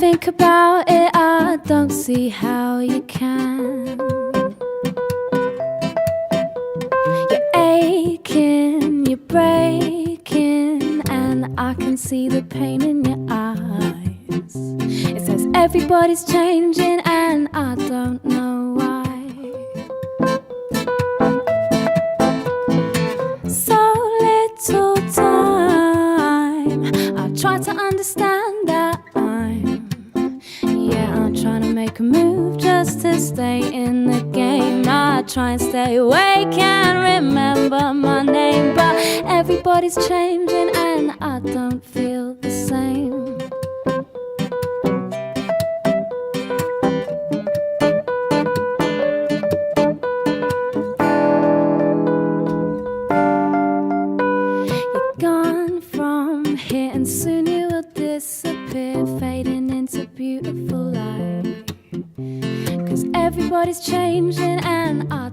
think about it, I don't see how you can. You're aching, you're breaking, and I can see the pain in your eyes. It says everybody's changing and I don't know why. So little time, I try to understand that I'm trying to make a move just to stay in the game. I try and stay awake and remember my name, but everybody's changing and I don't feel the same. You're gone from here and soon you will disappear, fading into beautiful light. 'Cause everybody's changing and I